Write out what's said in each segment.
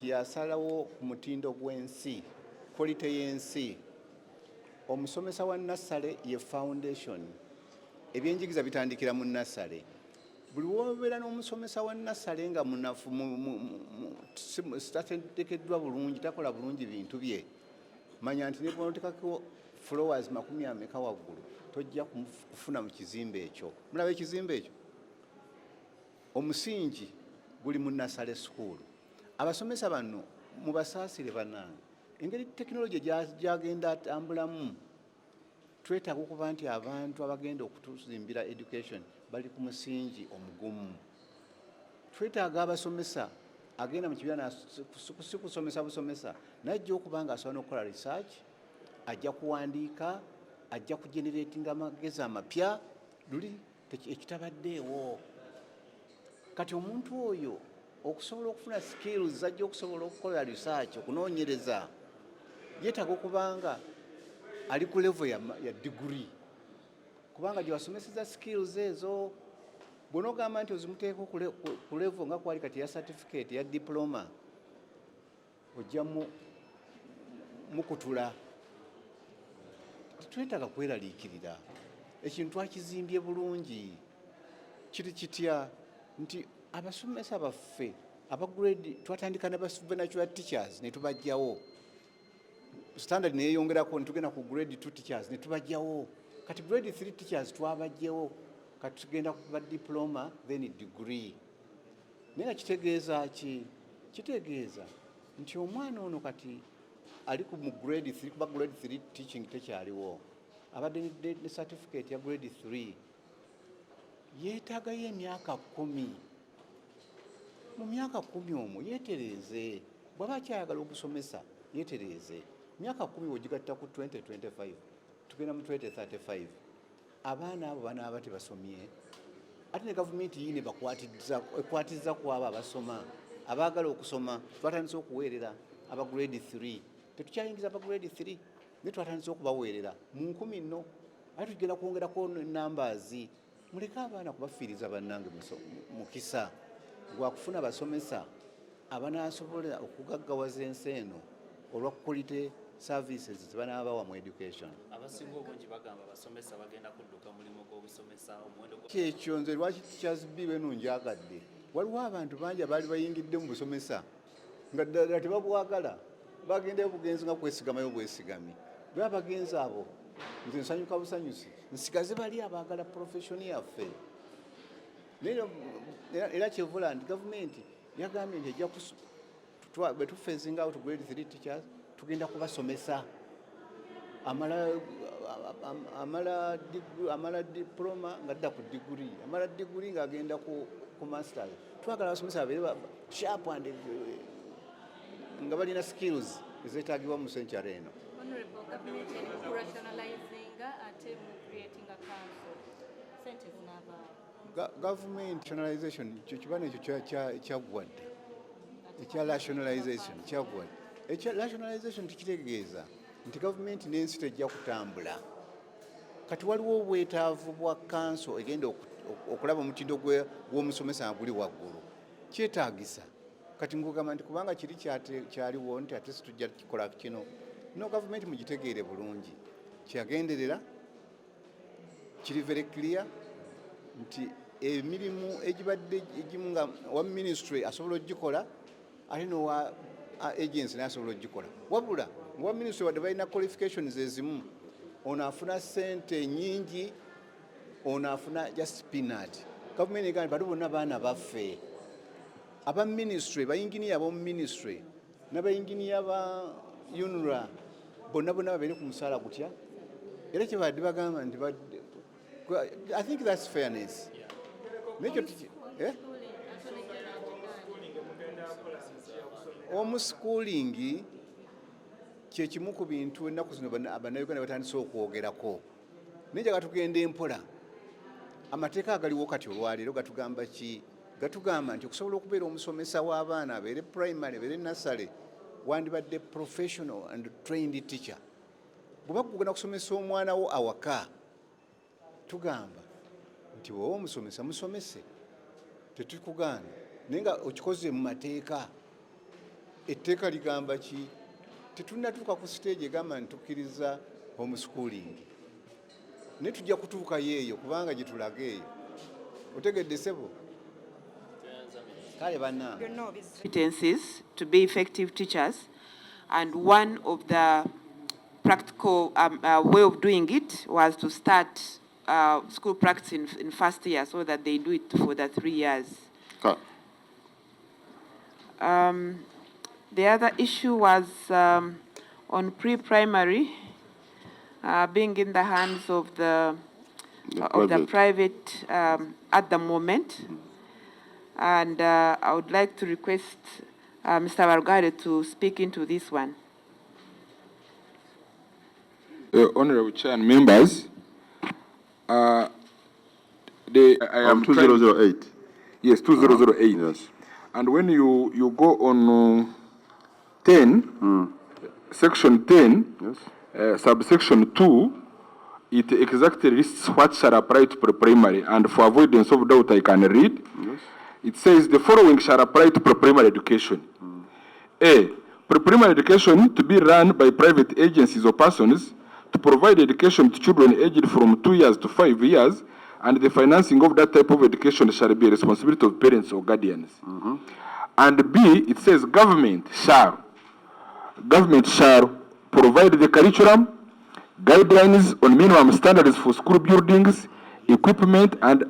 yasalawo ku mutindo gw'ensi, quality y'ensi. Omusomesa wa nursery ye foundation. Ebyenjigiriza bitandikira mu nursery. Buli wobeera n'omusomesa wa nursery nga munafu sitategekeddwa bulungi, takola bulungi bintu bye, manya nti ne bw'otekako followers 40 waggulu tojja kufuna mu kizimbe ekyo. Mulaba ekizimbe ekyo? Omusingi guli mu nursery school. Abasomesa bano mubasaasire bannange, engeri tekinologi gyagenda atambulamu, twetaaga okuba nti abantu abagenda okutuzimbira education bali ku musingi omugumu. Twetaaga abasomesa agenda mu kibiina si kusomesa busomesa, najja okuba nga asobola n'okukola research, ajja kuwandiika, ajja kugeneratinga amagezi amapya luli ekitabaddeewo. Kati omuntu oyo okusobola okufuna skills ajja okusobola okukola research, okunoonyereza, yeetaaga okubanga ali ku level ya degree, kubanga gye basomeseza skills ezo bw'onoogamba nti ozimuteeka ku level nga kwali kati ya certificate ya diploma, ojja mukutula. Twetaaga kweraliikirira ekintu twakizimbye bulungi. Kiri kitya nti abasomesa baffe aba grade twatandika n'abasuvenatural teachers ne tubajjawo, standard neeyongerako, ne tugenda ku grade 2 teachers ne tubajjawo, kati grade 3 teachers twabajjewo, kati tugenda kuba diploma then degree. Naye nga kitegeeza ki? Kitegeeza nti omwana ono kati ali mu grade 3, kuba grade 3 teaching tekyaliwo, abadde ne certificate ya grade 3, yeetaagayo emyaka 10. Mu myaka 10 omwo yeetereeze, bw'aba akyayagala okusomesa yeetereeze. Myaka 10 ogigatta ku 2025, tugenda mu 2035, abaana abo banaaba tebasomye. Ate ne gavumenti yiine ekwatizza ku abo abasoma, abaagala okusoma. Twatandise okuweerera aba grade 3, tetukyayingiza aba grade 3, naye twatandise okubaweerera mu 10 nno, ate tugenda kwongerako numbers. Muleke abaana kubafiiriza bannange mukisa gwa kufuna basomesa abanaasobola okugaggawaza ensi eno olwa quality services zebanabawa mu education. Abasinga obungi bagamba basomesa bagenda kudduka mulimu gw'obusomesa omuwendo kyekyo nze lwaki tukyazibbiwe nunjagadde. Waliwo abantu bangi abaali bayingidde mu busomesa nga ddala tebabwagala, bagendayo bugenzi nga kwesigamayo bwesigami. Bwe bagenzi abo nze nsanyuka busanyusi, nsigaze bali abaagala profession yaffe. Era kyevula nti gavumenti yagambye nti ejja bwe tufeezinga out grade 3 teachers tugenda kubasomesa, amala diploma ng'adda ku degree, amala degree ng'agenda ku masters. Twagala abasomesa babeere sharp and nga balina skills ezeetaagibwa mu century eno. Honorable Government eri rationalizing ate mu creating a council. Sente zinaba. Government rationalization kyo kiba nekyo kyaggwadde. Ekya rationalization kyaggwadde. Ekya rationalization tikitegeeza nti gavumenti n'ensi tejja kutambula. Kati waliwo obwetaavu bwa council egenda okulaba omutindo gw'omusomesa guli waggulu. Kyetaagisa. Kati ngugamba nti kubanga kiri kyaliwo nti ate situjja kikola kino. No, gavumenti mugitegeere bulungi. Kyagenderera kiri very clear nti emirimu egibadde egimu nga wa ministry asobola ogikola ate n'owa agency nasobola ogikola. Wabula wa ministry wadde balina qualifications ezimu, ono afuna ssente nnyingi, ono afuna just peanut. Gavumenti egamba bali bonna baana baffe. Aba ministry, bayinginiya ab'omu ministry n'abayinginiya ba UNRA bonna babeere ku musaala gutya. Era kyebadde bagamba nti I think that's fairness. Homeschooling kyekimu ku bintu ennaku zino bannayuganda batandise okwogerako. Naye njaga tugenda empola. Amateeka agaliwo kati olwaleero gatugamba ki? Gatugamba nti okusobola okubeera omusomesa w'abaana abeere primary, abeere nursery, wandibadde professional and trained teacher. Bw'oba kugenda kusomesa omwana wo awaka, tugamba nti wowe omusomesa musomese, tetukugaana, naye nga okikoze mu mateeka. etteeka ligamba ki tetunnatuuka ku stage egamba ntukkiriza homeschooling naye tujja kutuukayo eyo kubanga gye tulaga eyo otegedde ssebo kale bannange competencies to be effective teachers, and one of the practical way of doing it was to start school practice in first year so that they do it for the 3 years. The other issue was on pre-primary being in the hands of the private at the moment. And I would like to request Mr. Vargade to speak into this one. Honorable Chair and members, I am 2008. Yes, 2008. Yes. And when you go on 10, section 10, Yes. Subsection 2, it exactly lists what shall apply to pre-primary. And for avoidance of doubt, I can read. Yes. It says the following shall apply to pre-primary education. A, pre-primary education to be run by private agencies or persons to provide education to children aged from 2 years to 5 years, and the financing of that type of education shall be a responsibility of parents or guardians. And B, it says government shall provide the curriculum, guidelines on minimum standards for school buildings, equipment, and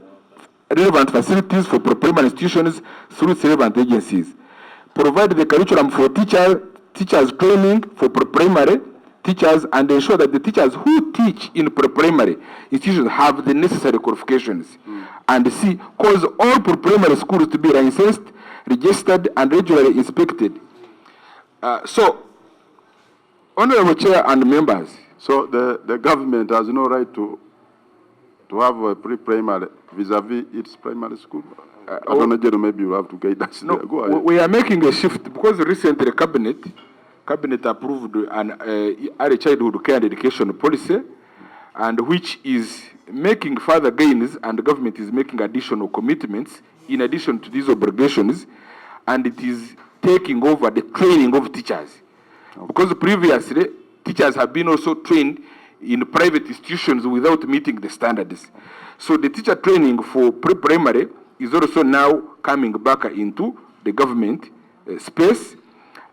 relevant facilities for primary institutions through its relevant agencies. Provide the curriculum for teachers training for primary teachers, and ensure that the teachers who teach in primary institutions have the necessary qualifications. And C, cause all primary schools to be licensed, registered, and regularly inspected. So, Honorable Chair and members, So the government has no right to have a pre-primary vis-a-vis its primary school. I don't know, General, maybe you have to guide us no, there. Go ahead. we are making a shift because recently cabinet approved an early childhood care and education policy, and which is making further gains, and the government is making additional commitments in addition to these obligations, and it is taking over the training of teachers. Because previously, teachers have been also trained in private institutions without meeting the standards. So the teacher training for pre-primary is also now coming back into the government space,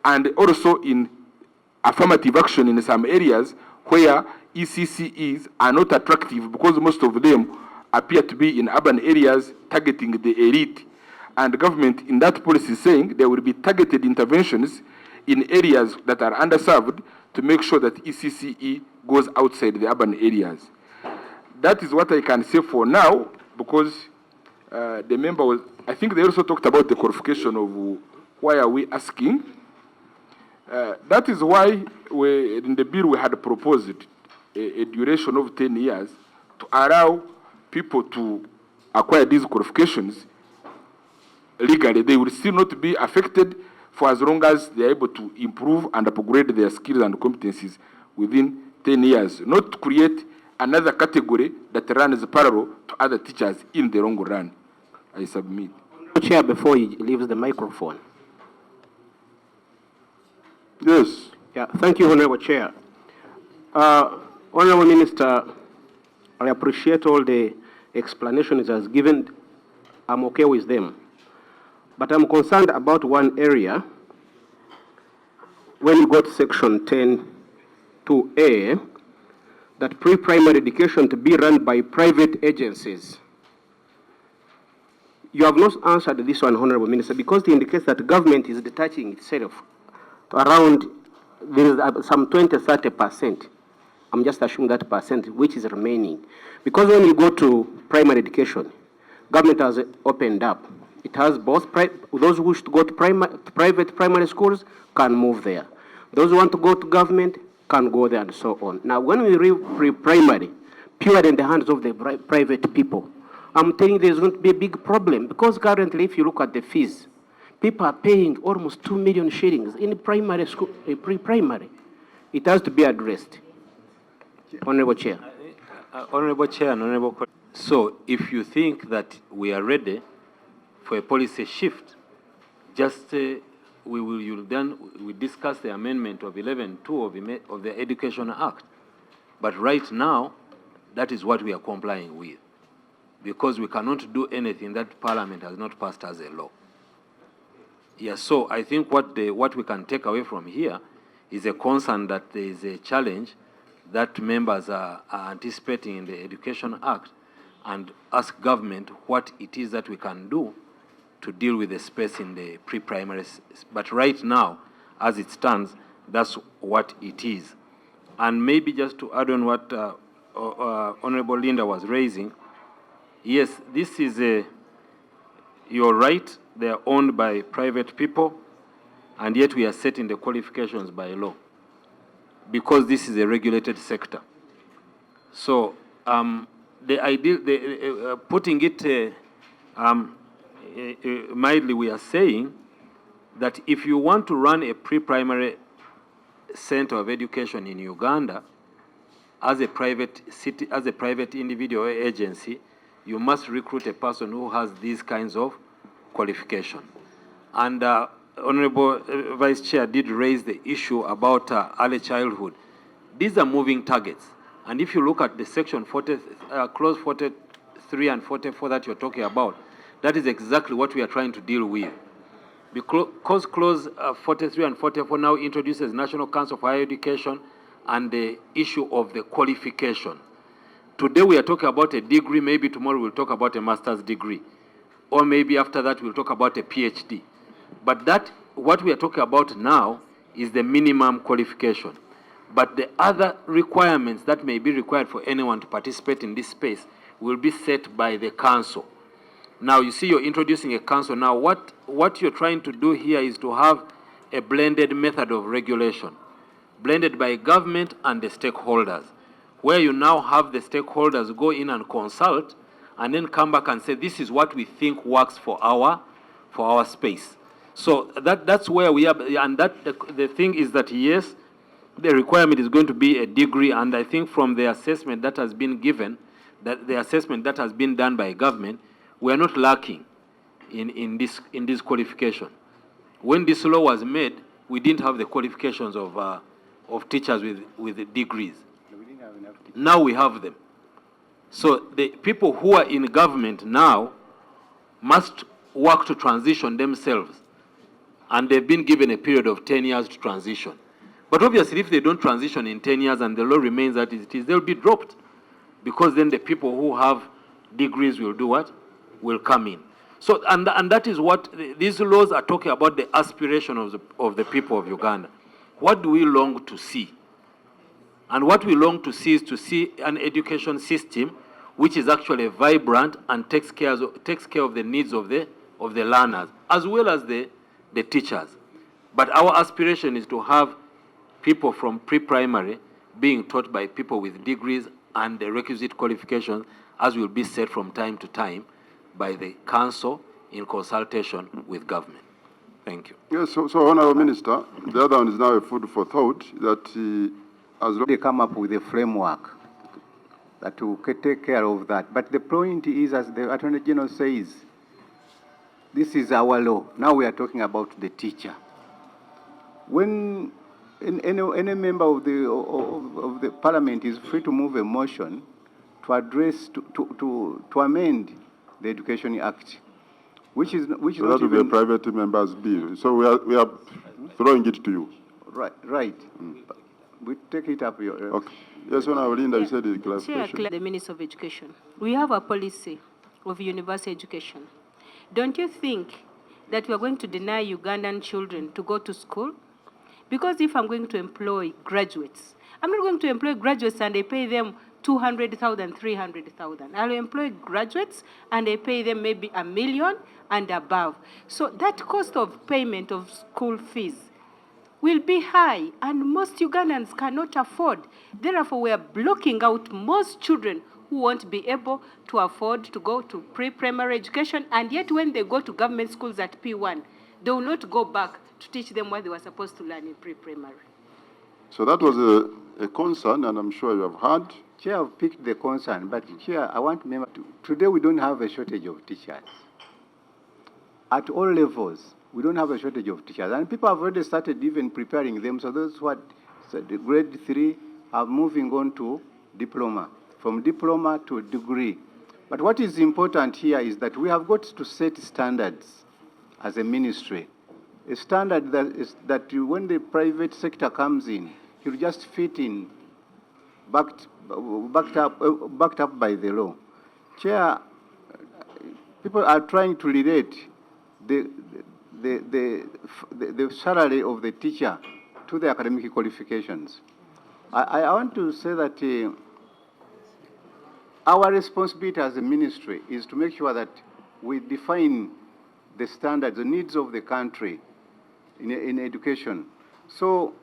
and also in affirmative action in some areas where ECCEs are not attractive because most of them appear to be in urban areas targeting the elite. And the government in that policy is saying there will be targeted interventions in areas that are underserved to make sure that ECCE goes outside the urban areas. That is what I can say for now, because the member was, I think they also talked about the qualification of why are we asking. That is why in the bill we had proposed a duration of 10 years to allow people to acquire these qualifications legally. They will still not be affected for as long as they are able to improve and upgrade their skills and competencies within 10 years, not to create another category that runs parallel to other teachers in the long run. I submit. Chair, before he leaves the microphone. Yes. Yeah, thank you, Honorable Chair. Honorable Minister, I appreciate all the explanations he has given. I'm okay with them. But I'm concerned about one area. When you go to section 10(2)(a), that pre-primary education to be run by private agencies. You have not answered this one, Honorable Minister, because it indicates that the government is detaching itself to around, there is some 20-30%. I'm just assuming that percent, which is remaining. Because when you go to primary education, government has opened up. It has both, those who wish to go to private primary schools can move there. Those who want to go to government can go there and so on. Now, when we read primary, purely in the hands of the private people, I'm telling you there's going to be a big problem, because currently, if you look at the fees, people are paying almost 2 million shillings in primary school, pre-primary. It has to be addressed. Honorable Chair. Honorable Chair and Honorable. So, if you think that we are ready for a policy shift, just we discuss the amendment of 11(2) of the Education Act. But right now, that is what we are complying with, because we cannot do anything that Parliament has not passed as a law. Yes, so I think what we can take away from here is a concern that there is a challenge that members are anticipating in the Education Act, and ask government what it is that we can do to deal with the space in the pre-primary. But right now, as it stands, that's what it is. And maybe just to add on what Honorable Linda was raising, yes, this is you're right, they are owned by private people, and yet we are setting the qualifications by law, because this is a regulated sector. So the ideal, putting it mildly, we are saying that if you want to run a pre-primary center of education in Uganda as a private individual or agency, you must recruit a person who has these kinds of qualification. And Honorable Vice Chair did raise the issue about early childhood. These are moving targets. And if you look at the section 40, clause 43 and 44 that you're talking about, that is exactly what we are trying to deal with. Because clause 43 and 44 now introduces National Council for Higher Education and the issue of the qualification. Today we are talking about a degree, maybe tomorrow we'll talk about a master's degree. Or maybe after that we'll talk about a PhD. But that, what we are talking about now is the minimum qualification. But the other requirements that may be required for anyone to participate in this space will be set by the council. Now, you see, you're introducing a council. Now, what you're trying to do here is to have a blended method of regulation, blended by government and the stakeholders, where you now have the stakeholders go in and consult and then come back and say, this is what we think works for our space. So that's where we are, and the thing is that, yes, the requirement is going to be a degree, and I think from the assessment that has been given, that the assessment that has been done by government, we are not lacking in this qualification. When this law was made, we didn't have the qualifications of teachers with degrees. We didn't have enough teachers. Now we have them. So the people who are in government now must work to transition themselves, and they've been given a period of 10 years to transition. But obviously, if they don't transition in 10 years and the law remains as it is, they'll be dropped, because then the people who have degrees will do what? Will come in. So, and that is what these laws are talking about, the aspiration of the people of Uganda. What do we long to see? And what we long to see is to see an education system which is actually vibrant and takes care of the needs of the learners, as well as the teachers. But our aspiration is to have people from pre-primary being taught by people with degrees and the requisite qualifications, as will be set from time to time by the council in consultation with government. Thank you. Yes, so Honourable Minister, the other one is now a food for thought that as They come up with a framework that will take care of that. But the point is, as the Attorney General says, this is our law. Now we are talking about the teacher. When any member of the Parliament is free to move a motion to address, to amend the Education Act, which is so that will be a private member's bill. So we are throwing it to you. Right. We take it up. Okay. Yes, Honourable Linda, you said the clarification. The Minister of Education, we have a policy of university education. Don't you think that we are going to deny Ugandan children to go to school? Because if I'm going to employ graduates, I'm not going to employ graduates and I pay them 200,000, 300,000. I'll employ graduates and I pay them maybe $1 million and above. So that cost of payment of school fees will be high, and most Ugandans cannot afford. Therefore, we are blocking out most children who won't be able to afford to go to pre-primary education, and yet when they go to government schools at P1, they will not go back to teach them what they were supposed to learn in pre-primary. So that was a concern, and I'm sure you have heard. Chair, I've picked the concern, but Chair, I want to remember, today we don't have a shortage of teachers. At all levels, we don't have a shortage of teachers. And people have already started even preparing them. So those who are grade 3 are moving on to diploma, from diploma to degree. But what is important here is that we have got to set standards as a ministry. A standard that when the private sector comes in, he'll just fit in, backed up by the law. Chair, people are trying to relate the salary of the teacher to the academic qualifications. I want to say that our responsibility as a ministry is to make sure that we define the standards, the needs of the country in education. So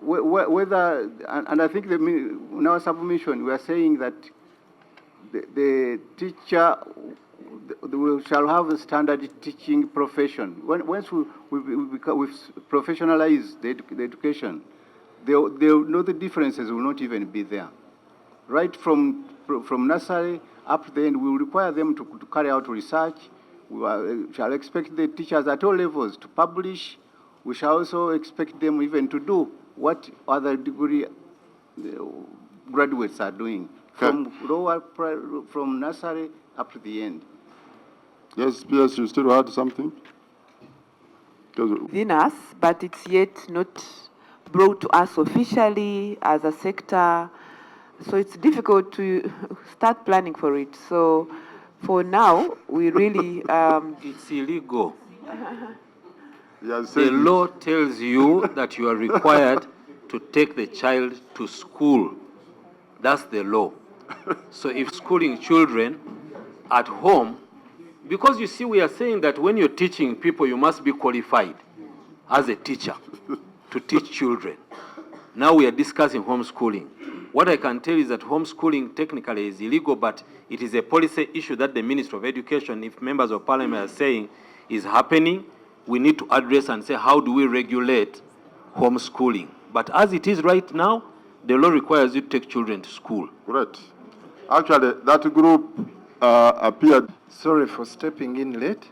whether, and I think in our submission, we are saying that the teacher we shall have a standard teaching profession. Once we professionalize the education, the differences will not even be there. Right from nursery up to the end, we will require them to carry out research. We shall expect the teachers at all levels to publish. We shall also expect them even to do what other degree graduates are doing, from nursery up to the end. Yes, PS, you still add something? Within us, but it's yet not brought to us officially as a sector. So it's difficult to start planning for it. So for now, we really... It's illegal. Yes, The law tells you that you are required to take the child to school. That's the law. So if schooling children at home, because you see, we are saying that when you're teaching people, you must be qualified as a teacher to teach children. Now we are discussing homeschooling. What I can tell is that homeschooling technically is illegal, but it is a policy issue that the Minister of Education, if members of Parliament are saying is happening, we need to address and say, how do we regulate homeschooling? But as it is right now, the law requires you to take children to school. Correct. Actually, that group appeared. Sorry for stepping in late.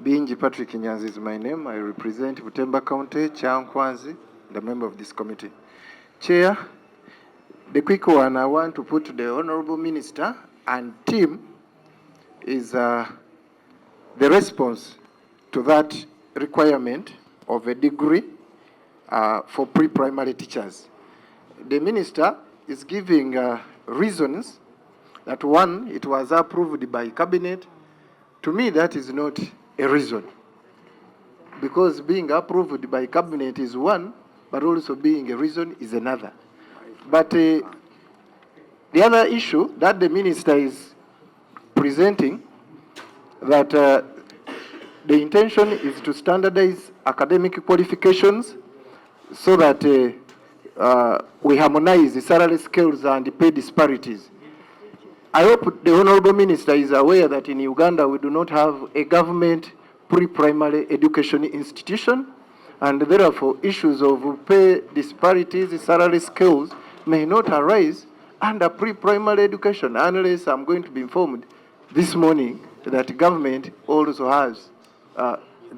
Binji Patrick Nyanzi is my name. I represent Butemba County, Chankwanzi, the member of this committee. Chair, the quick one I want to put to the Honorable Minister and team is the response to that requirement of a degree for pre-primary teachers. The Minister is giving reasons that one, it was approved by Cabinet. To me, that is not a reason. Because being approved by Cabinet is one, but also being a reason is another. But the other issue that the Minister is presenting, that the intention is to standardize academic qualifications so that we harmonize the salary scales and the pay disparities. I hope the Honorable Minister is aware that in Uganda we do not have a government pre-primary education institution, and therefore issues of pay disparities, salary scales may not arise under pre-primary education, unless I'm going to be informed this morning that government also has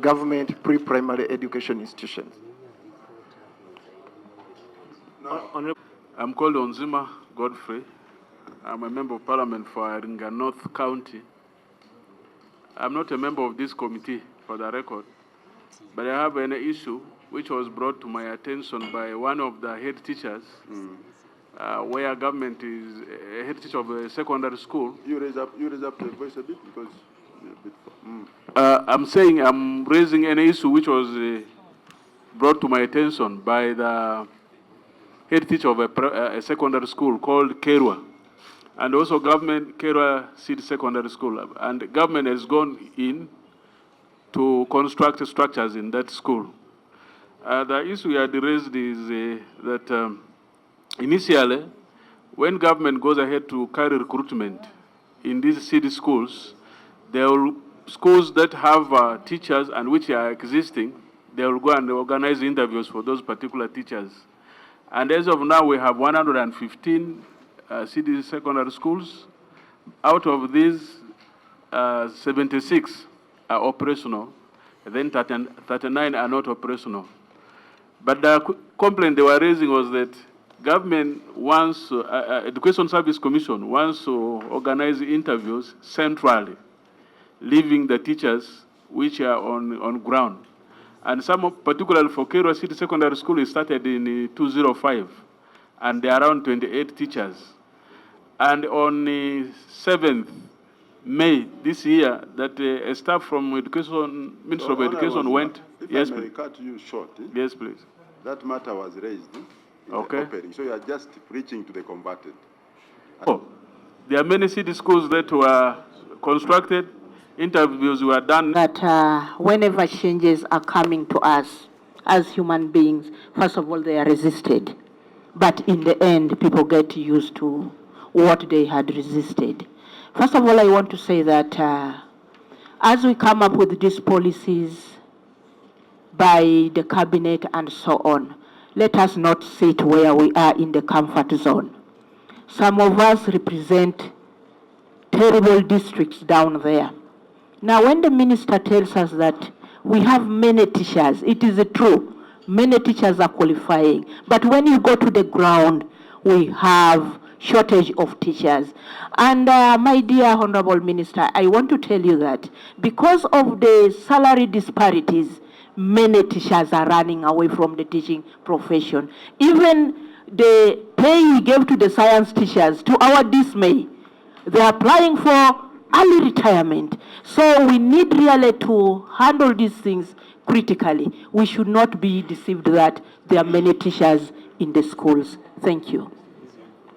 government pre-primary education institutions. I'm called Onzima Godfrey. I'm a member of Parliament for Iringa North County. I'm not a member of this committee, for the record, but I have an issue which was brought to my attention by one of the head teachers, where government is a head teacher of a secondary school. You raise up the voice a bit because you're a bit. I'm raising an issue which was brought to my attention by the head teacher of a secondary school called Kerwa, and also government Kerwa Seed Secondary School, and government has gone in to construct structures in that school. The issue we had raised is that initially, when government goes ahead to carry recruitment in these city schools, there will schools that have teachers and which are existing, they will go and organize interviews for those particular teachers. And as of now, we have 115 city secondary schools. Out of these, 76 are operational. then 39 are not operational. But the complaint they were raising was that government wants, Education Service Commission wants to organize interviews centrally, leaving the teachers which are on ground. And some, particularly for Kerwa City Secondary School, it started in 2005, and there are around 28 teachers. And on the 7th May this year, that a staff from Education, Ministry of Education went. If I may cut you short. Yes, please. That matter was raised in the opening, so you are just preaching to the converted. Oh, there are many city schools that were constructed, interviews were done. That whenever changes are coming to us as human beings, first of all, they are resisted. But in the end, people get used to what they had resisted. First of all, I want to say that as we come up with these policies by the cabinet and so on, let us not sit where we are in the comfort zone. Some of us represent terrible districts down there. Now, when the minister tells us that we have many teachers, it is true, many teachers are qualifying. But when you go to the ground, we have shortage of teachers. And my dear Honorable Minister, I want to tell you that because of the salary disparities, many teachers are running away from the teaching profession. Even the pay we gave to the science teachers, to our dismay, they are applying for early retirement. So we need really to handle these things critically. We should not be deceived that there are many teachers in the schools. Thank you.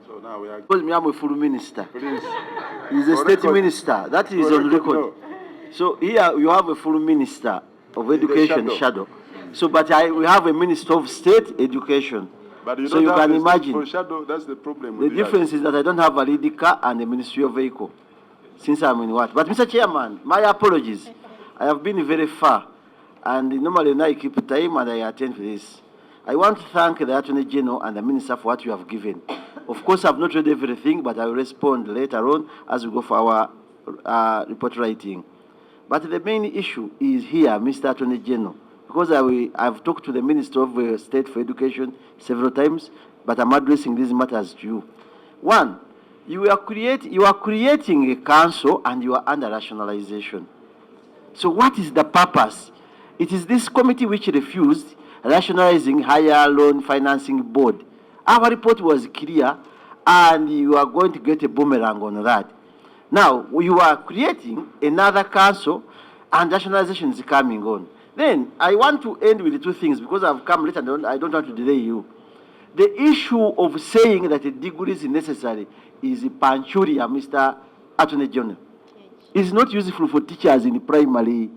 So now we are... Because me, I'm a full minister. Please. He's a state minister. That is on record. No. So here you have a full minister of education, shadow. So, but we have a minister of state education. But you so you can imagine. For shadow, that's the problem. The difference is that I don't have a Amateeka and the Ministry of Vehicle, since I'm in what. But Mr. Chairman, my apologies. I have been very far, and normally now I keep time and I attend to this. I want to thank the Attorney General and the Minister for what you have given. Of course, I've not read everything, but I will respond later on as we go for our report writing. But the main issue is here, Mr. Attorney General, because I've talked to the Minister of State for Education several times, but I'm addressing these matters to you. One, you are creating a council and you are under rationalization. So what is the purpose? It is this committee which refused rationalizing higher loan financing board. Our report was clear, and you are going to get a boomerang on that. Now, you are creating another council, and rationalization is coming on. Then, I want to end with the two things, because I've come late and I don't want to delay you. The issue of saying that a degree is necessary is panchuria, Mr. Attorney General. It's not useful for teachers in primary.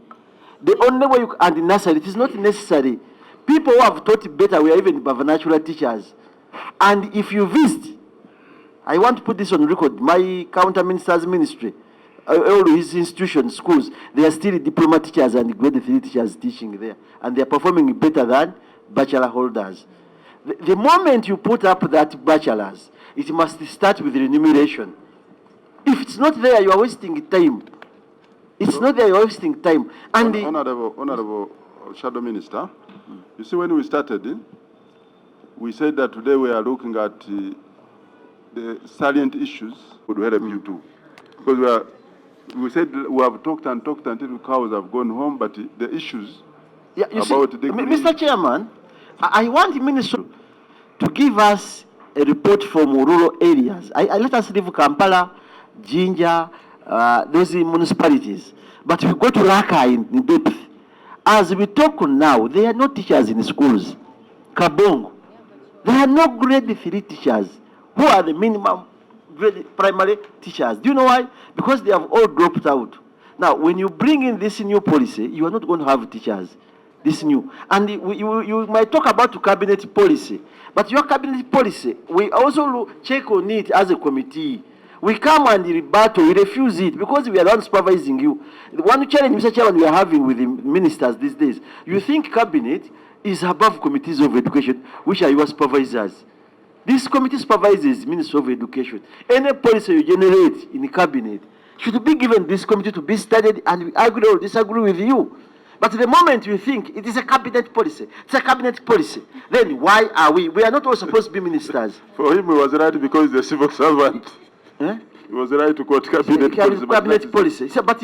The only way you and in nursery, it is not necessary. People who have taught better were even vernacular teachers. And if you visit, I want to put this on record, my counter minister's ministry, all his institutions, schools, they are still diploma teachers and grade 3 teachers teaching there. And they are performing better than bachelor holders. The moment you put up that bachelors, it must start with remuneration. If it's not there, you are wasting time. It's not there, you are wasting time. And Honorable Shadow Minister, you see, when we started, we said that today we are looking at the salient issues would help you too. Because we said we have talked until the cows have gone home, but the issues about the Mr. Chairman, I want the minister to give us a report from rural areas. Let us leave Kampala, Jinja, those municipalities. But if you go to Raka in depth, as we talk now, there are no teachers in schools. Kabongo, there are no grade 3 teachers. Who are the minimum grade primary teachers? Do you know why? Because they have all dropped out. Now, when you bring in this new policy, you are not going to have teachers. This new. And you might talk about cabinet policy, but your cabinet policy, we also check on it as a committee. We come and rebut, we refuse it because we are not supervising you. One challenge, Mr. Chairman, we are having with the ministers these days, you think cabinet is above committees of education, which are your supervisors. This committee supervises Ministry of Education. Any policy you generate in the cabinet should be given this committee to be studied, and we agree or disagree with you. But the moment you think it is a cabinet policy, it's a cabinet policy, then why are we? We are not all supposed to be ministers. For him, he was right because he's a civil servant. Eh? He was right to quote cabinet policy. Cabinet policy. So, but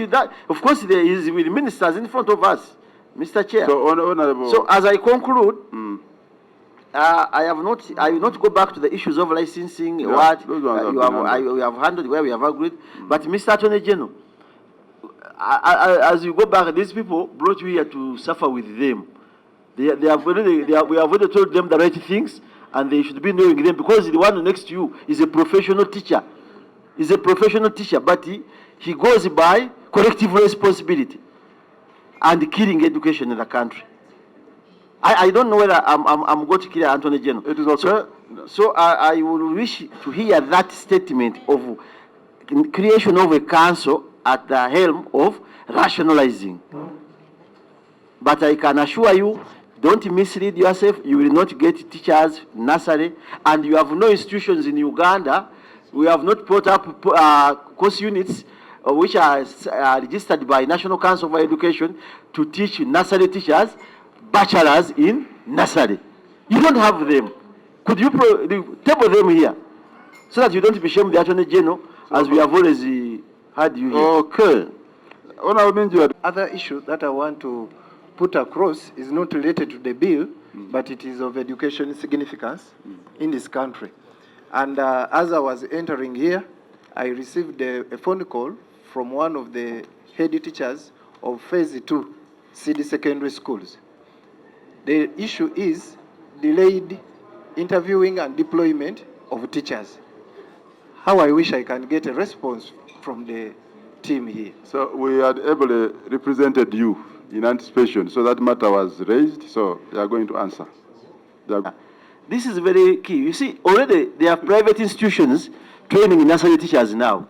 of course, there is with ministers in front of us, Mr. Chair. So, honorable. So, as I conclude, I will not go back to the issues of licensing. Yeah, we have handled where we have agreed. But, Mr. Attorney General, as you go back, these people brought you here to suffer with them. We have already told them the right things, and they should be knowing them, because the one next to you is a professional teacher. He's a professional teacher, but he goes by collective responsibility and killing education in the country. I don't know whether I'm going to kill Anthony General. It is okay. So I would wish to hear that statement of creation of a council at the helm of rationalizing. But I can assure you, don't mislead yourself. You will not get teachers, nursery, and you have no institutions in Uganda. We have not put up course units which are registered by National Council for Education to teach nursery teachers, bachelors in nursery. You don't have them. Could you table them here so that you don't be shamed the Attorney General, as we have always had you here? Okay. Other issue that I want to put across is not related to the bill, but it is of education significance in this country. And as I was entering here, I received a phone call from one of the head teachers of Phase 2 CD secondary schools. The issue is delayed interviewing and deployment of teachers. How I wish I can get a response from the team here. So we had ably represented you in anticipation, so that matter was raised, so they are going to answer. This is very key. You see, already there are private institutions training nursery teachers now.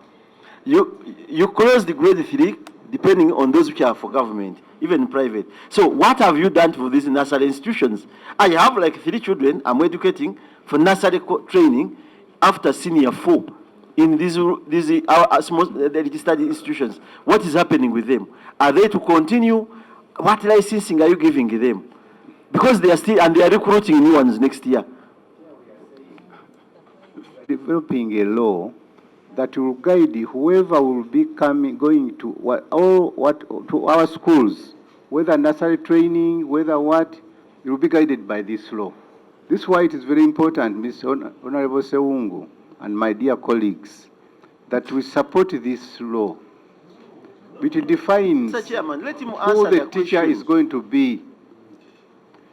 You close the grade 3 depending on those which are for government, even private. So what have you done for these nursery institutions? I have like 3 children I'm educating for nursery training after senior 4 in these small registered institutions. What is happening with them? Are they to continue? What licensing are you giving them? Because they are still, and they are recruiting new ones next year. Developing a law that will guide whoever will be going to to our schools, whether nursery training, whether what, it will be guided by this law. This is why it is very important, Mr. Honorable Sewungu and my dear colleagues, that we support this law. It defines Mr. Chairman, let him who answer the teacher is going to be.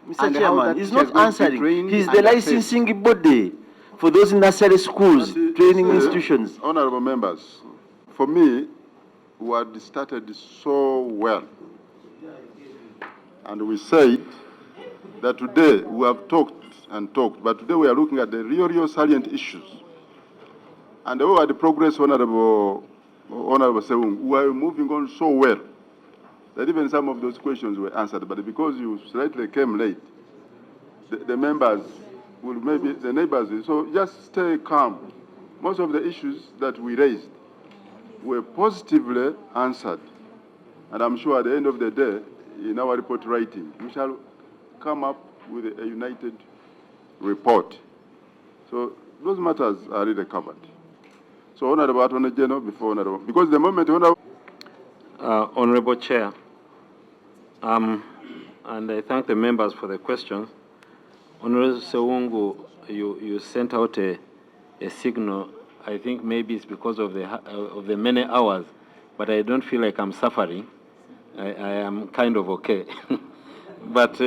Mr. Chairman, he's not answering. He's the licensing body for those nursery schools, training institutions. Honorable members, for me, we had started so well. And we said that today we have talked and talked, but today we are looking at the real salient issues. And we had the progress, Honorable Sewung, we are moving on so well that even some of those questions were answered, but because you slightly came late, the members will maybe, the neighbors, so just stay calm. Most of the issues that we raised were positively answered. And I'm sure at the end of the day, in our report writing, we shall come up with a united report. So those matters are really covered. So Honorable Attorney General, before Honorable, because the moment Honorable... Honorable Chair, and I thank the members for the questions. Honorable Sewungu, you sent out a signal. I think maybe it's because of the many hours, but I don't feel like I'm suffering. I am kind of okay. But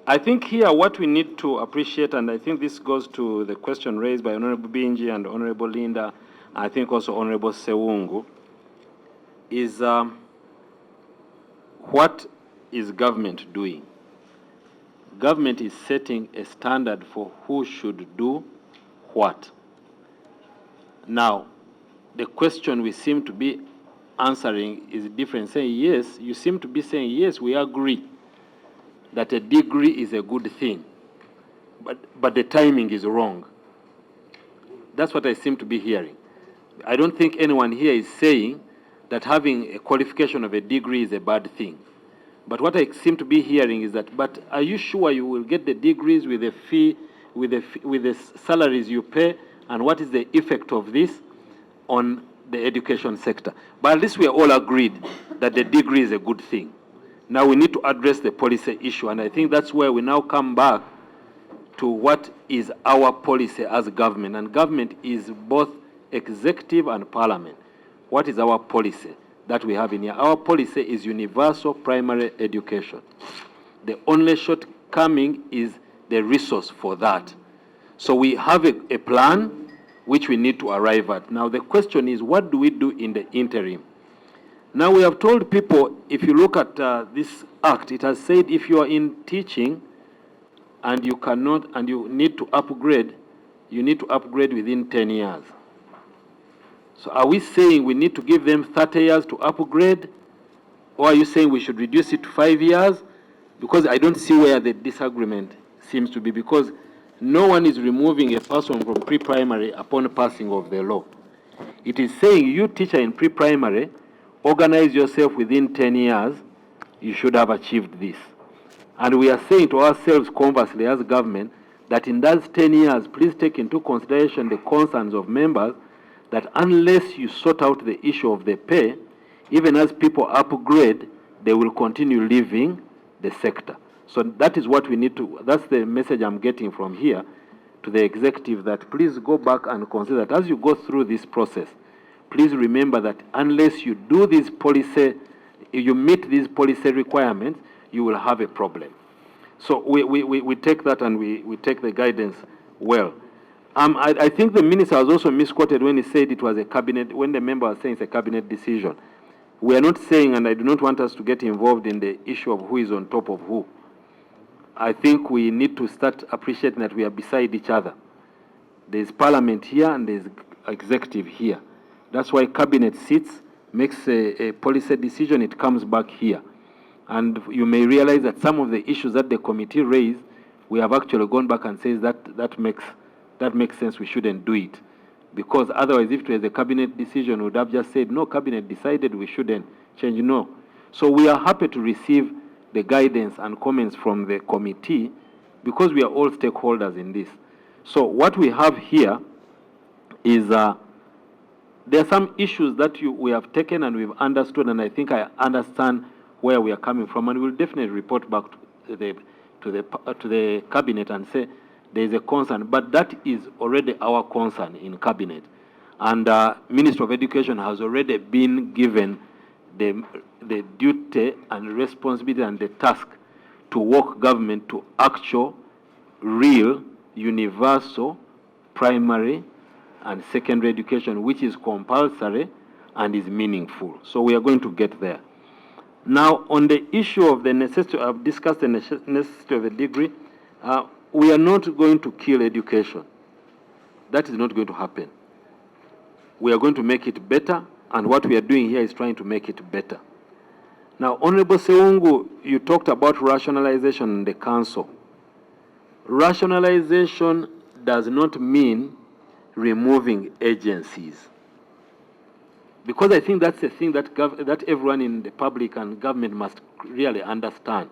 I think here what we need to appreciate, and I think this goes to the question raised by Honorable Binji and Honorable Linda, I think also Honorable Sewungu, is what is government doing? Government is setting a standard for who should do what. Now, the question we seem to be answering is different. Saying yes, you seem to be saying yes, we agree that a degree is a good thing, but the timing is wrong. That's what I seem to be hearing. I don't think anyone here is saying that having a qualification of a degree is a bad thing. But what I seem to be hearing is that, but are you sure you will get the degrees with the fee, with the salaries you pay, and what is the effect of this on the education sector? But at least we are all agreed that the degree is a good thing. Now we need to address the policy issue, and I think that's where we now come back to what is our policy as government, and government is both executive and parliament. What is our policy that we have in here? Our policy is universal primary education. The only shortcoming is the resource for that. So we have a plan which we need to arrive at. Now the question is, what do we do in the interim? Now we have told people, if you look at this act, it has said if you are in teaching and you cannot, and you need to upgrade, you need to upgrade within 10 years. So are we saying we need to give them 30 years to upgrade? Or are you saying we should reduce it to 5 years? Because I don't see where the disagreement seems to be, because no one is removing a person from pre-primary upon passing of the law. It is saying you teacher in pre-primary, organize yourself within 10 years, you should have achieved this. And we are saying to ourselves conversely as government that in those 10 years, please take into consideration the concerns of members, that unless you sort out the issue of the pay, even as people upgrade, they will continue leaving the sector. So that is what we need to, that's the message I'm getting from here to the executive, that please go back and consider that as you go through this process, please remember that unless you do this policy, you meet these policy requirements, you will have a problem. So we take that and we take the guidance well. I think the minister was also misquoted when he said it was a cabinet, when the member was saying it's a cabinet decision. We are not saying, and I do not want us to get involved in the issue of who is on top of who. I think we need to start appreciating that we are beside each other. There's parliament here and there's executive here. That's why cabinet sits, makes a policy decision, it comes back here. And you may realize that some of the issues that the committee raised, we have actually gone back and said that makes sense, we shouldn't do it. Because otherwise, if it was a cabinet decision, we would have just said, no, cabinet decided we shouldn't change, no. So we are happy to receive the guidance and comments from the committee, because we are all stakeholders in this. So what we have here is, there are some issues that we have taken and we've understood, and I think I understand where we are coming from, and we'll definitely report back to the cabinet and say there is a concern, but that is already our concern in cabinet. And Minister of Education has already been given the duty and responsibility and the task to work government to actual, real, universal, primary and secondary education, which is compulsory and is meaningful. So we are going to get there. Now, on the issue of the necessity, I've discussed the necessity of a degree. We are not going to kill education. That is not going to happen. We are going to make it better, and what we are doing here is trying to make it better. Now, Honorable Seungu, you talked about rationalization in the council. Rationalization does not mean removing agencies. Because I think that's the thing that everyone in the public and government must really understand.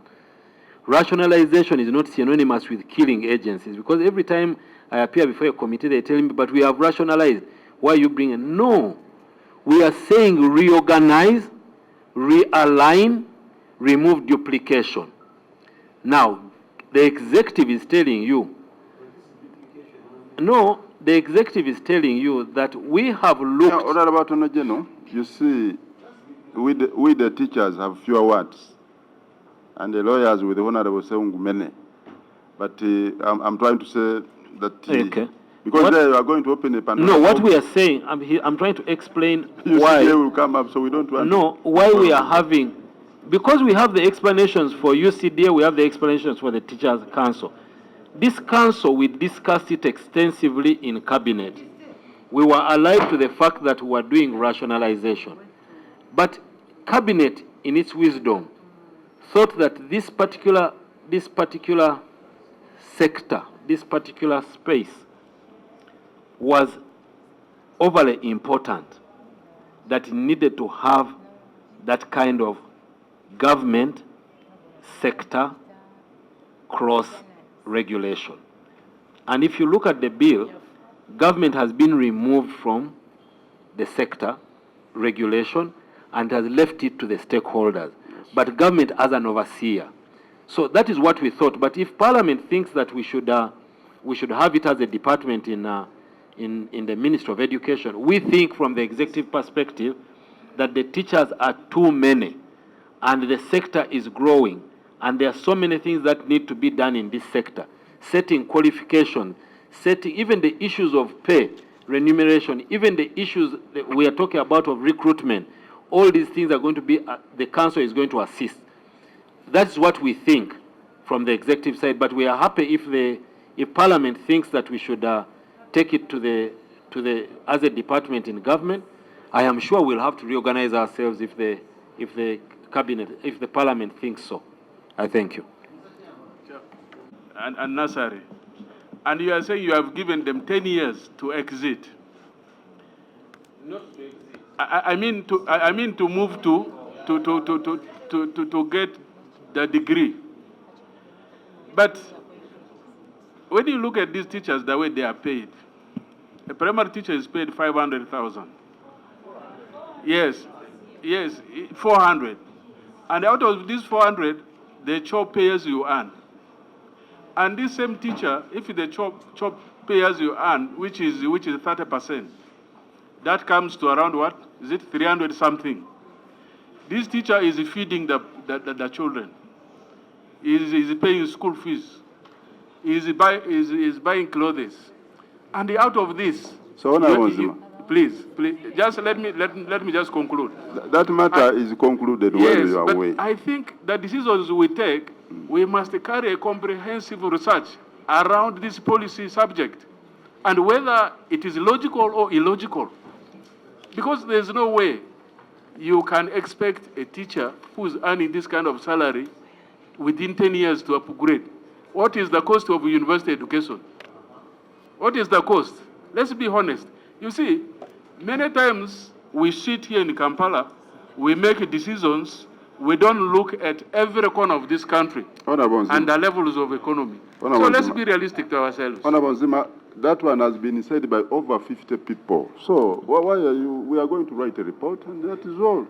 Rationalization is not synonymous with killing agencies, because every time I appear before a committee, they tell me, but we have rationalized. Why are you bringing? No. We are saying reorganize, realign, remove duplication. Now, the executive is telling you, no, the executive is telling you that we have looked... Now, Honorable Attorney General, you see, we the teachers have fewer words, and the lawyers with the Honorable Seungu many. But I'm trying to say that... okay. Because they are going to open a Pandora. No, what we are saying, I'm trying to explain why... UCDA will come up, so we don't want... No, why we are having... Because we have the explanations for UCDA, we have the explanations for the Teachers' Council. This council, we discussed it extensively in cabinet. We were alive to the fact that we were doing rationalization. But cabinet, in its wisdom, thought that this particular sector, this particular space, was overly important, that it needed to have that kind of government sector cross-regulation. And if you look at the bill, government has been removed from the sector regulation and has left it to the stakeholders, but government as an overseer. So that is what we thought. But if Parliament thinks that we should have it as a department in the Ministry of Education, we think from the executive perspective that the teachers are too many and the sector is growing and there are so many things that need to be done in this sector. Setting qualifications, setting even the issues of pay, remuneration, even the issues that we are talking about of recruitment, all these things are going to be, the council is going to assist. That's what we think from the executive side, but we are happy if Parliament thinks that we should take it as a department in government. I am sure we'll have to reorganize ourselves if the Parliament thinks so. I thank you. And nursery. And you are saying you have given them 10 years to exit. Not to exit. I mean to move to get the degree. But when you look at these teachers, the way they are paid, a primary teacher is paid 500,000. Yes, 400. And out of these 400, they chop pay as you earn. And this same teacher, if they chop pay as you earn, which is 30%, that comes to around what? Is it 300 something? This teacher is feeding the children. Is paying school fees. Is buying clothes. And out of this, so please, just let me just conclude. That matter is concluded when you are away. I think the decisions we take, we must carry a comprehensive research around this policy subject, and whether it is logical or illogical. Because there's no way you can expect a teacher who's earning this kind of salary within 10 years to upgrade. What is the cost of university education? What is the cost? Let's be honest. You see, many times we sit here in Kampala, we make decisions, we don't look at every corner of this country and the levels of economy. So let's be realistic to ourselves. Honorable Zima, that one has been said by over 50 people. So why are you? We are going to write a report, and that is all.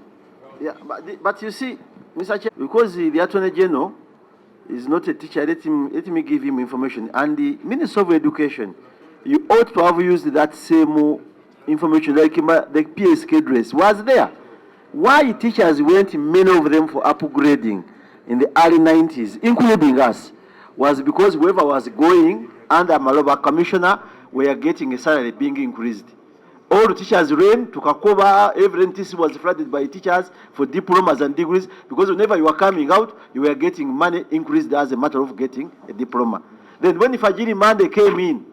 Yeah, but you see, Mr. Chair, because the Attorney General is not a teacher, let me give him information. And the Minister of Education, you ought to have used that same information, like the PSK dress was there. Why teachers went, many of them, for upgrading in the early 90s, including us, was because whoever was going under Maloba Commissioner were getting a salary being increased. All the teachers ran to Kakoba, every NTC was flooded by teachers for diplomas and degrees, because whenever you were coming out, you were getting money increased as a matter of getting a diploma. Then when Fajiri Mande came in,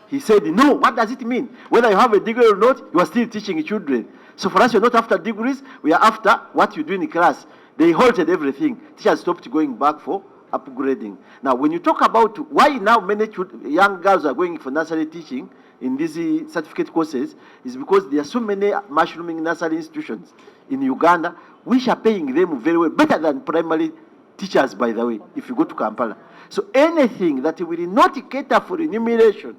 he said, no, what does it mean? Whether you have a degree or not, you are still teaching children. So for us, you're not after degrees, we are after what you do in the class. They halted everything. Teachers stopped going back for upgrading. Now, when you talk about why now many young girls are going for nursery teaching in these certificate courses, is because there are so many mushrooming nursery institutions in Uganda, which are paying them very well, better than primary teachers, by the way, if you go to Kampala. So anything that will not cater for remuneration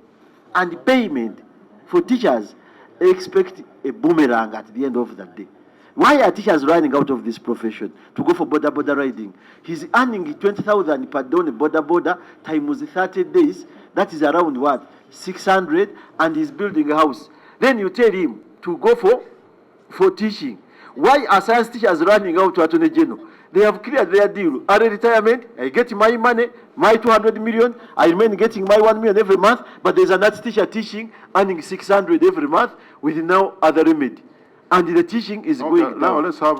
and payment for teachers, expect a boomerang at the end of the day. Why are teachers running out of this profession to go for border riding? He's earning 20,000 per day border times 30 days. That is around what? 600, and he's building a house. Then you tell him to go for teaching. Why are science teachers running out to Attorney General? They have cleared their deal. Early retirement, I get my money, my 200 million, I remain getting my 1 million every month, but there's another teacher teaching, earning 600 every month with no other remedy. And the teaching is going down. Now let's have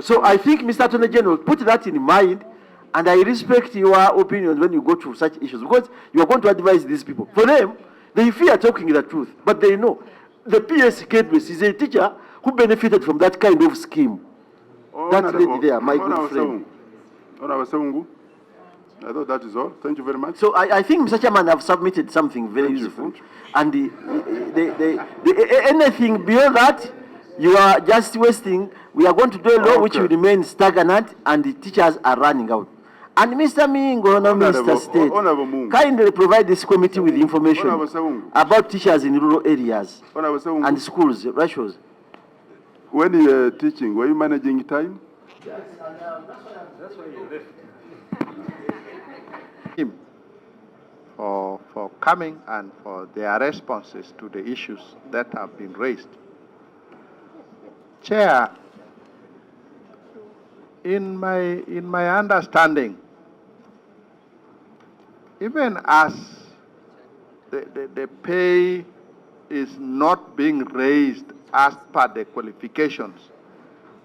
so I think, Mr. Attorney General, put that in mind, and I respect your opinions when you go through such issues, because you are going to advise these people. For them, they fear talking the truth, but they know. The PSK is a teacher who benefited from that kind of scheme. That lady there, my good friend. Honorable I thought that is all. Thank you very much. So I think, Mr. Chairman, have submitted something very useful. And anything beyond that, You are just wasting. We are going to do a law which Okay. will remain stagnant and the teachers are running out. And Mr. Mingo, no Minister State, Honorable Mungu. kindly provide this committee with information Honorable Sawungu. about teachers in rural areas Honorable Sawungu. and schools, ratios. When you were teaching, were you managing time? Yes, and that's why you left. For coming and for their responses to the issues that have been raised. Chair, in my understanding, even as the pay is not being raised as per the qualifications,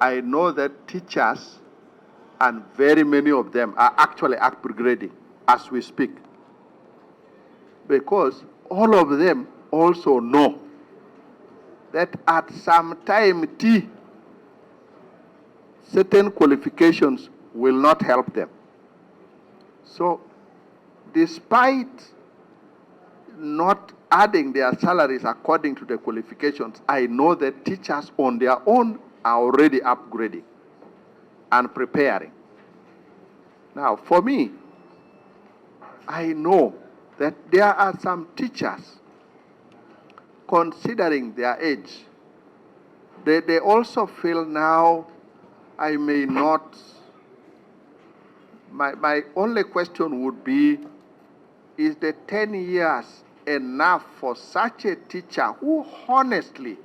I know that teachers, and very many of them, are actually upgrading as we speak. Because all of them also know that at some time certain qualifications will not help them. So despite not adding their salaries according to the qualifications, I know that teachers on their own are already upgrading and preparing. Now, for me, I know that there are some teachers, considering their age, they also feel now I may not. My only question would be, is the 10 years enough for such a teacher who honestly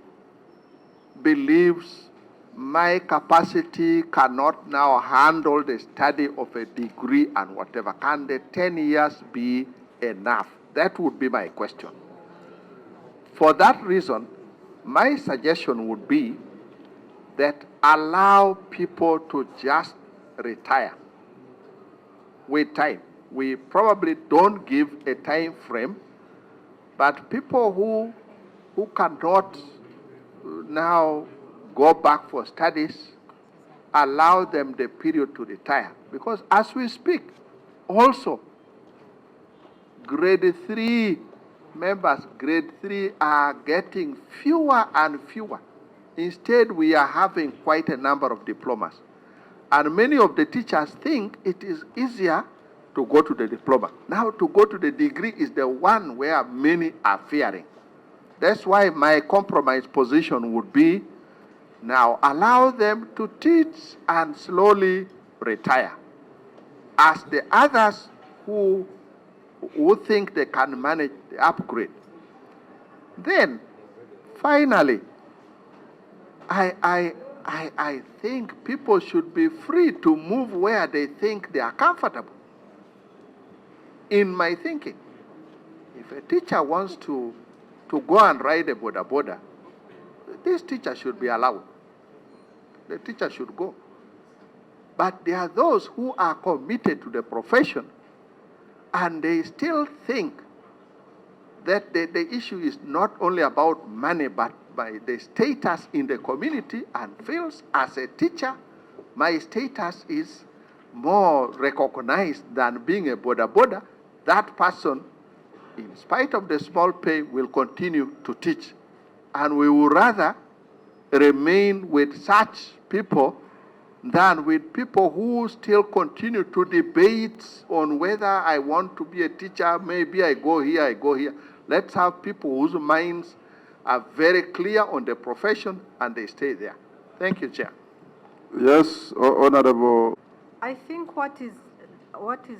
believes my capacity cannot now handle the study of a degree and whatever? Can the 10 years be enough? That would be my question. For that reason, my suggestion would be that allow people to just retire with time. We probably don't give a time frame, but people who cannot now go back for studies, allow them the period to retire. Because as we speak, also, grade 3 members, grade 3 are getting fewer and fewer. Instead, we are having quite a number of diplomas. And many of the teachers think it is easier to go to the diploma. Now, to go to the degree is the one where many are fearing. That's why my compromise position would be, now allow them to teach and slowly retire. As the others who think they can manage the upgrade. Then, finally, I think people should be free to move where they think they are comfortable. In my thinking, if a teacher wants to go and ride a boda, this teacher should be allowed. The teacher should go. But there are those who are committed to the profession and they still think that the issue is not only about money but by the status in the community, and feels as a teacher, my status is more recognized than being a boda. That person, in spite of the small pay, will continue to teach. And we would rather remain with such people than with people who still continue to debate on whether I want to be a teacher, maybe I go here. Let's have people whose minds are very clear on the profession and they stay there. Thank you, Chair. Yes, Honorable. I think what is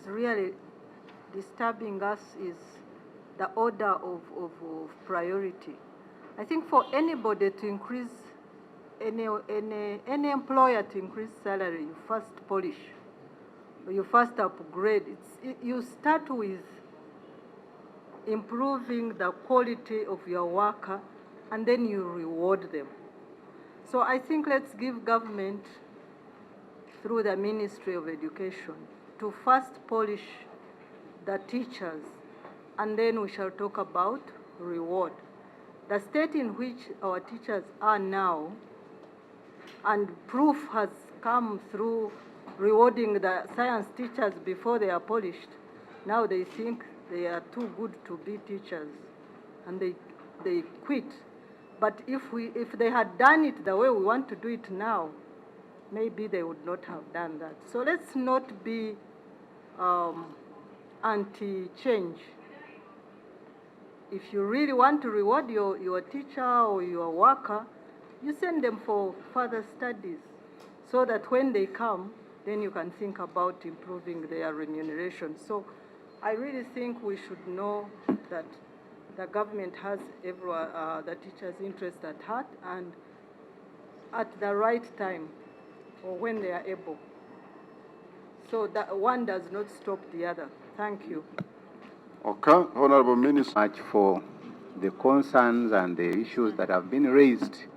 really disturbing us is the order of priority. I think for anybody to increase, any employer to increase salary, you first polish, you first upgrade. You start with improving the quality of your worker, and then you reward them. So I think let's give government, through the Ministry of Education, to first polish the teachers, and then we shall talk about reward. The state in which our teachers are now, and proof has come through rewarding the science teachers before they are polished. Now they think they are too good to be teachers, and they quit. But if they had done it the way we want to do it now, maybe they would not have done that. So let's not be anti-change. If you really want to reward your teacher or your worker, you send them for further studies so that when they come, then you can think about improving their remuneration. So I really think we should know that the government has the teacher's interest at heart and at the right time or when they are able. So that one does not stop the other. Thank you. Okay, Honorable Minister. Much for the concerns and the issues that have been raised.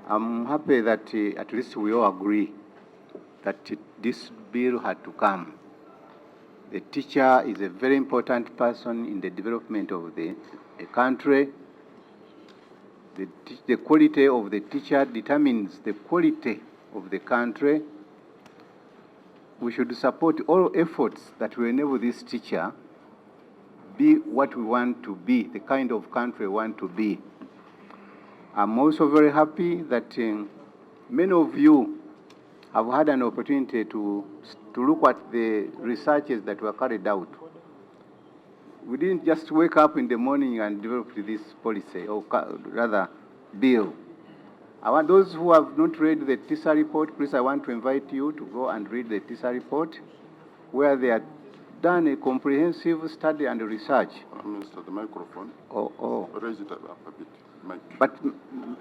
I'm happy that at least we all agree that this bill had to come. The teacher is a very important person in the development of the country. The quality of the teacher determines the quality of the country. We should support all efforts that will enable this teacher be what we want to be, the kind of country we want to be. I'm also very happy that many of you have had an opportunity to look at the researches that were carried out. We didn't just wake up in the morning and develop this policy, or rather, bill. I want those who have not read the TISA report, please, I want to invite you to go and read the TISA report, where they have done a comprehensive study and research. Minister, the microphone. Raise it up a bit. Mic. But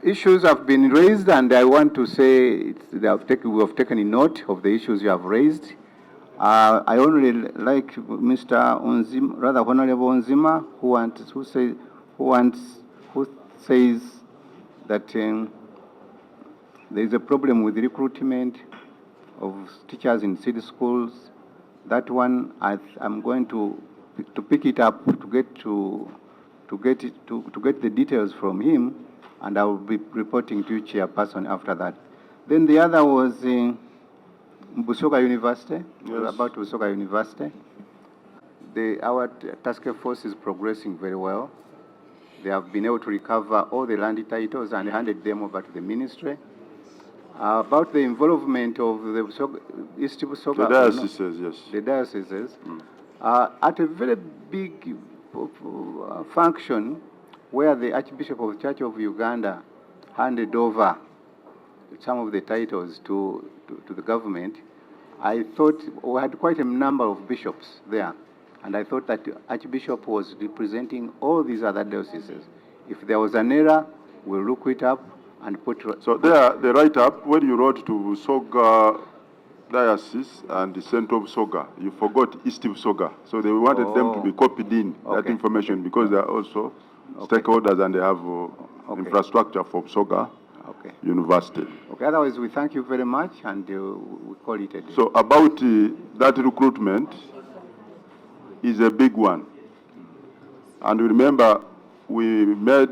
issues have been raised, and I want to say we have taken note of the issues you have raised. I only like Mr. Onzima, rather Honorable Onzima, who says that there is a problem with recruitment of teachers in city schools. That one, I'm going to pick it up to get the details from him, and I will be reporting to you, Chairperson, after that. Then the other was in Busoga University. Yes. About Busoga University. Our task force is progressing very well. They have been able to recover all the land titles and handed them over to the ministry. About the involvement of the East Busoga. The dioceses, yes. The dioceses. At a very big function where the Archbishop of the Church of Uganda handed over some of the titles to the government, I thought we had quite a number of bishops there, and I thought that the Archbishop was representing all these other dioceses. If there was an error, we'll look it up and put... So there, the write-up, when you wrote to Busoga Diocese and the Centre of Busoga, you forgot East Busoga. So they wanted them to be copied in, that information, because they are also stakeholders and they have infrastructure for Busoga University. Okay, otherwise we thank you very much and we call it a day. So about that recruitment is a big one. And remember, we made